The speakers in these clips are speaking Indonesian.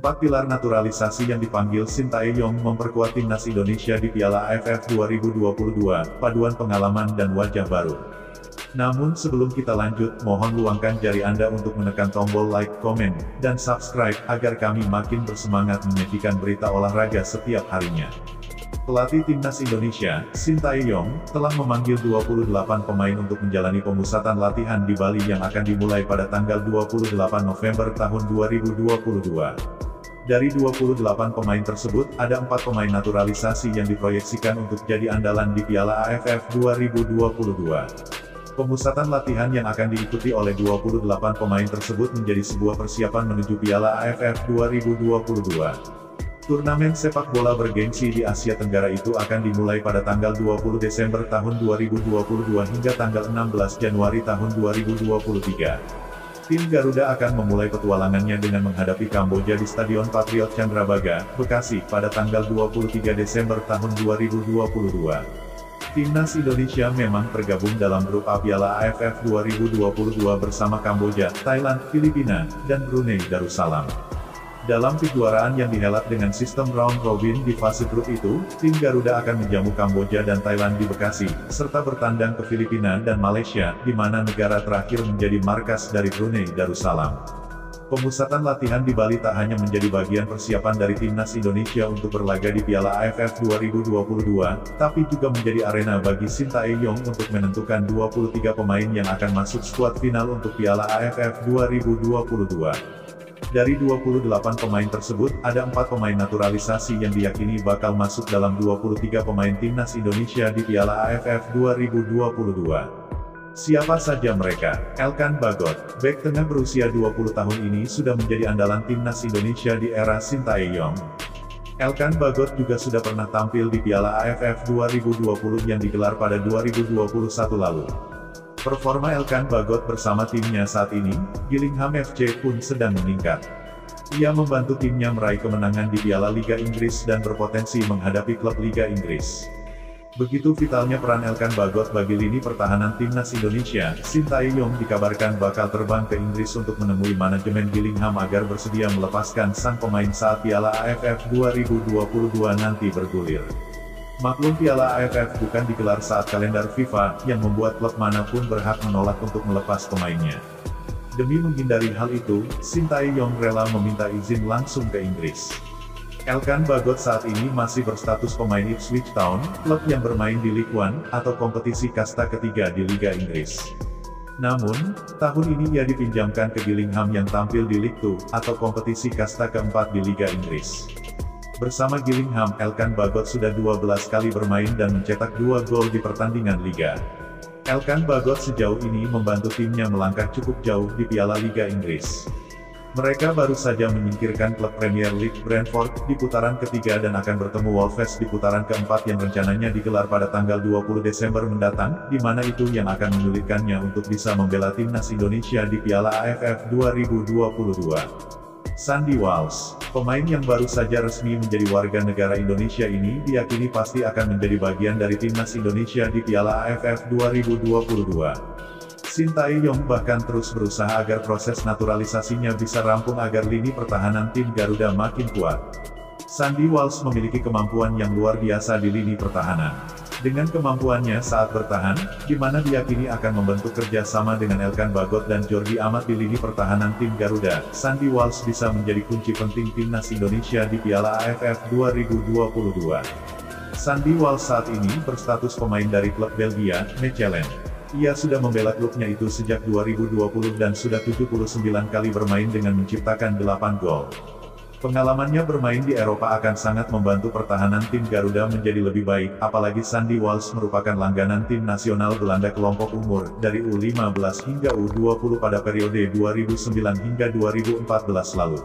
Empat pilar naturalisasi yang dipanggil Sintayong memperkuat timnas Indonesia di Piala AFF 2022, paduan pengalaman dan wajah baru. Namun sebelum kita lanjut, mohon luangkan jari Anda untuk menekan tombol like, komen, dan subscribe, agar kami makin bersemangat menyajikan berita olahraga setiap harinya. Pelatih timnas Indonesia, Sintayong, telah memanggil 28 pemain untuk menjalani pemusatan latihan di Bali yang akan dimulai pada tanggal 28 November tahun 2022. Dari 28 pemain tersebut, ada 4 pemain naturalisasi yang diproyeksikan untuk jadi andalan di Piala AFF 2022. Pemusatan latihan yang akan diikuti oleh 28 pemain tersebut menjadi sebuah persiapan menuju Piala AFF 2022. Turnamen sepak bola bergengsi di Asia Tenggara itu akan dimulai pada tanggal 20 Desember tahun 2022 hingga tanggal 16 Januari tahun 2023. Tim Garuda akan memulai petualangannya dengan menghadapi Kamboja di Stadion Patriot Candrabaga, Bekasi, pada tanggal 23 Desember tahun 2022. Timnas Indonesia memang tergabung dalam grup A Piala AFF 2022 bersama Kamboja, Thailand, Filipina, dan Brunei Darussalam. Dalam kejuaraan yang dihelat dengan sistem round robin di fase grup itu, tim Garuda akan menjamu Kamboja dan Thailand di Bekasi, serta bertandang ke Filipina dan Malaysia, di mana negara terakhir menjadi markas dari Brunei Darussalam. Pemusatan latihan di Bali tak hanya menjadi bagian persiapan dari timnas Indonesia untuk berlaga di Piala AFF 2022, tapi juga menjadi arena bagi Sintayong untuk menentukan 23 pemain yang akan masuk skuad final untuk Piala AFF 2022. Dari 28 pemain tersebut, ada 4 pemain naturalisasi yang diyakini bakal masuk dalam 23 pemain timnas Indonesia di Piala AFF 2022. Siapa saja mereka? Elkan Bagot, bek tengah berusia 20 tahun ini sudah menjadi andalan timnas Indonesia di era Sintayong. Elkan Bagot juga sudah pernah tampil di Piala AFF 2020 yang digelar pada 2021 lalu. Performa Elkan Bagot bersama timnya saat ini, Gillingham FC, pun sedang meningkat. Ia membantu timnya meraih kemenangan di Piala Liga Inggris dan berpotensi menghadapi klub Liga Inggris. Begitu vitalnya peran Elkan Bagot bagi lini pertahanan timnas Indonesia, Sintayong dikabarkan bakal terbang ke Inggris untuk menemui manajemen Gillingham agar bersedia melepaskan sang pemain saat Piala AFF 2022 nanti bergulir. Maklum Piala AFF bukan digelar saat kalender FIFA, yang membuat klub manapun berhak menolak untuk melepas pemainnya. Demi menghindari hal itu, Sintayong rela meminta izin langsung ke Inggris. Elkan Bagot saat ini masih berstatus pemain Ipswich Town, klub yang bermain di League One, atau kompetisi kasta ketiga di Liga Inggris. Namun, tahun ini ia dipinjamkan ke Gillingham yang tampil di League Two, atau kompetisi kasta keempat di Liga Inggris. Bersama Gillingham, Elkan Bagot sudah 12 kali bermain dan mencetak 2 gol di pertandingan Liga. Elkan Bagot sejauh ini membantu timnya melangkah cukup jauh di Piala Liga Inggris. Mereka baru saja menyingkirkan klub Premier League Brentford di putaran ketiga dan akan bertemu Wolves di putaran keempat yang rencananya digelar pada tanggal 20 Desember mendatang, di mana itu yang akan menyulitkannya untuk bisa membela timnas Indonesia di Piala AFF 2022. Sandy Walsh, pemain yang baru saja resmi menjadi warga negara Indonesia ini diyakini pasti akan menjadi bagian dari timnas Indonesia di Piala AFF 2022. Sintayong bahkan terus berusaha agar proses naturalisasinya bisa rampung agar lini pertahanan tim Garuda makin kuat. Sandy Walsh memiliki kemampuan yang luar biasa di lini pertahanan. Dengan kemampuannya saat bertahan, di mana diyakini akan membentuk kerjasama dengan Elkan Bagot dan Jordi Amat di lini pertahanan tim Garuda, Sandy Walsh bisa menjadi kunci penting timnas Indonesia di Piala AFF 2022. Sandy Walsh saat ini berstatus pemain dari klub Belgia, Mechelen. Ia sudah membela klubnya itu sejak 2020 dan sudah 79 kali bermain dengan menciptakan 8 gol. Pengalamannya bermain di Eropa akan sangat membantu pertahanan tim Garuda menjadi lebih baik, apalagi Sandy Walsh merupakan langganan tim nasional Belanda kelompok umur, dari U15 hingga U20 pada periode 2009 hingga 2014 lalu.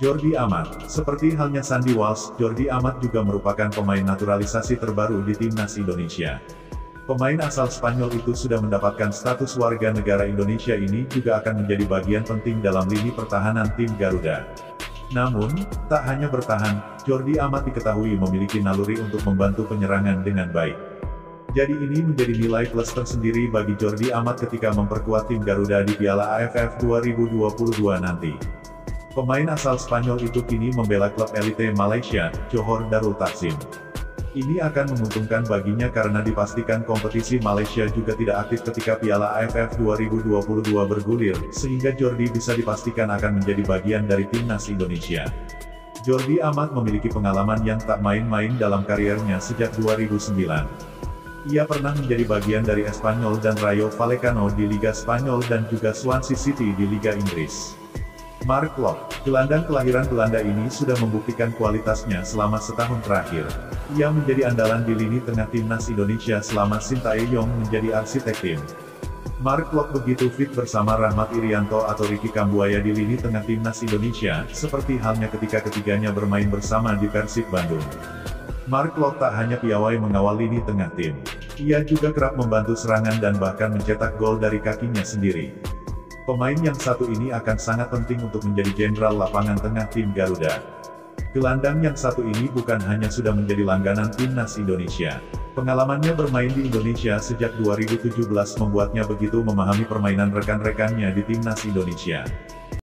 Jordi Amat, seperti halnya Sandy Walsh, Jordi Amat juga merupakan pemain naturalisasi terbaru di timnas Indonesia. Pemain asal Spanyol itu sudah mendapatkan status warga negara Indonesia ini juga akan menjadi bagian penting dalam lini pertahanan tim Garuda. Namun, tak hanya bertahan, Jordi Amat diketahui memiliki naluri untuk membantu penyerangan dengan baik. Jadi ini menjadi nilai plus tersendiri bagi Jordi Amat ketika memperkuat tim Garuda di Piala AFF 2022 nanti. Pemain asal Spanyol itu kini membela klub elite Malaysia, Johor Darul Takzim. Ini akan menguntungkan baginya karena dipastikan kompetisi Malaysia juga tidak aktif ketika Piala AFF 2022 bergulir, sehingga Jordi bisa dipastikan akan menjadi bagian dari timnas Indonesia. Jordi amat memiliki pengalaman yang tak main-main dalam kariernya sejak 2009. Ia pernah menjadi bagian dari Espanyol dan Rayo Vallecano di Liga Spanyol dan juga Swansea City di Liga Inggris. Mark Klok, gelandang kelahiran Belanda ini sudah membuktikan kualitasnya selama setahun terakhir. Ia menjadi andalan di lini tengah timnas Indonesia selama Sintayong menjadi arsitek tim. Mark Klok begitu fit bersama Rahmat Irianto atau Ricky Kambuaya di lini tengah timnas Indonesia, seperti halnya ketika ketiganya bermain bersama di Persib Bandung. Mark Klok tak hanya piawai mengawal lini tengah tim. Ia juga kerap membantu serangan dan bahkan mencetak gol dari kakinya sendiri. Pemain yang satu ini akan sangat penting untuk menjadi jenderal lapangan tengah tim Garuda. Gelandang yang satu ini bukan hanya sudah menjadi langganan timnas Indonesia. Pengalamannya bermain di Indonesia sejak 2017 membuatnya begitu memahami permainan rekan-rekannya di timnas Indonesia.